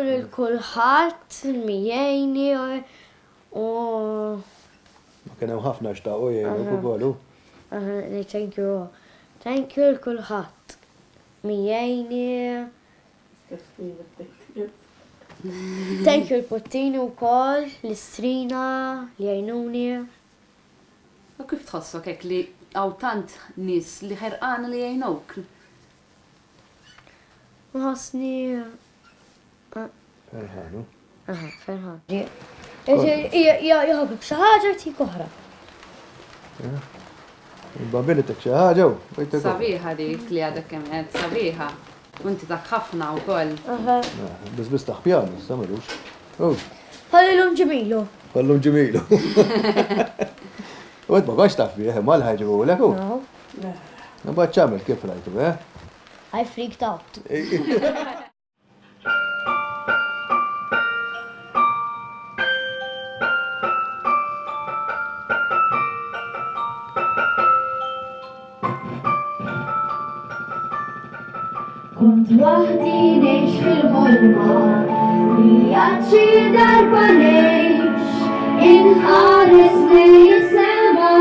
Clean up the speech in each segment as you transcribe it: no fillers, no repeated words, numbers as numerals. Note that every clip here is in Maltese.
you lil kulħadd miejni u Ma kien hemm ħafna xtaqgħu jgħinuk ukoll. thank you. Thank you lil kulħadd miejni. Thank you l-Puttini wkoll, l-Istrina li għajnuni. U kif tħossok hekk li hawn tant nies li ħerqana li jgħinuk? Nħossni. Ferħanu. Ferħan. Jħobbu b'xi ħaġa tik oħra. Babilitek xi ħaġa u Sabiħa dik li għadek kemm qed sabiħa. U inti dak ħafna wkoll. Biss taħpjan, issa m'għadux. Ħallilhom ġemilu. Ħallhom ġemilu. U ma konx taf bih, mal ħajġibulek hu. Nabgħad ċagħmel kif rajtu, I freaked out. Kont waħdi ngħix fil-ħolma, vijaġġi darba ngħix, inħares lejn is-sema,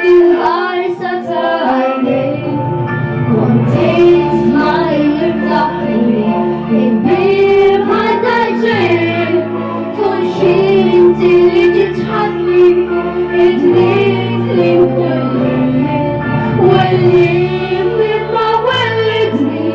fil-ħarsa ta' għajnejk. Kont tisma' il-flaħri, il-bib ħadda ġej, tkun xi inti li titħaddli, id-dritt li nkolli, wellim imma wellidni.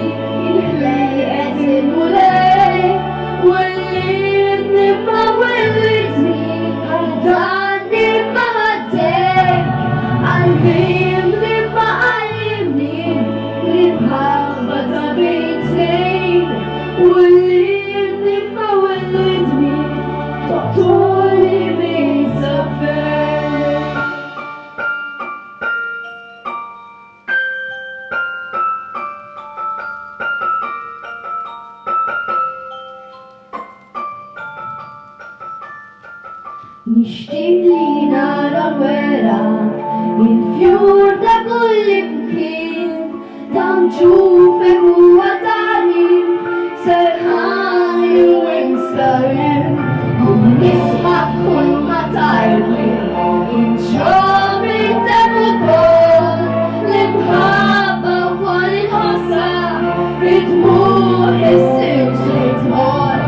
Nixtieq li nara wera il-fjur ta' kull imkien, dan ġufek huwa tani, serħani u instarir, u nisma' kull ma tajli, inġob intem ukoll, l-imħabba wkoll inħossa, id-dmur is-sirġ li tmor,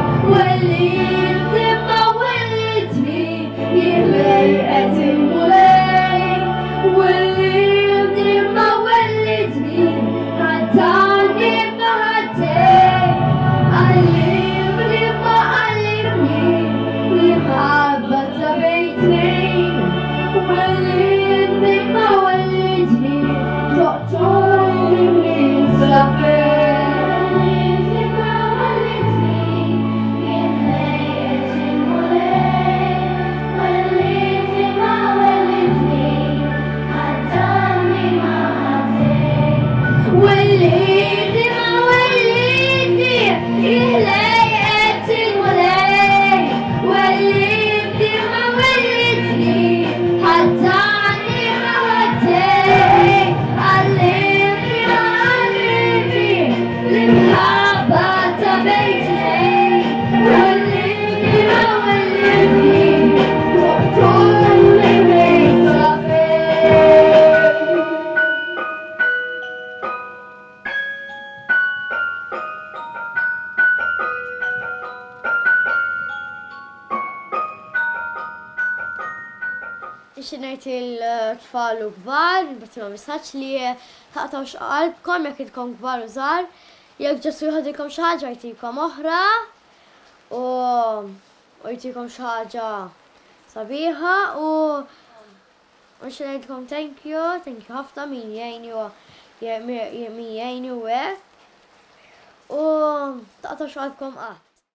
Xinajt il-tfal u kbar, batima messaċ li taqtaw xqalbkom jek idkom kbar u żgħar, jekk ġestu jħodilkom xi ħaġa jtikom oħra u jtikom xi ħaġa sabiħa u xinajdkom thank you ħafna min jgħinni u hekk u taqtaw xqalbkom qatt.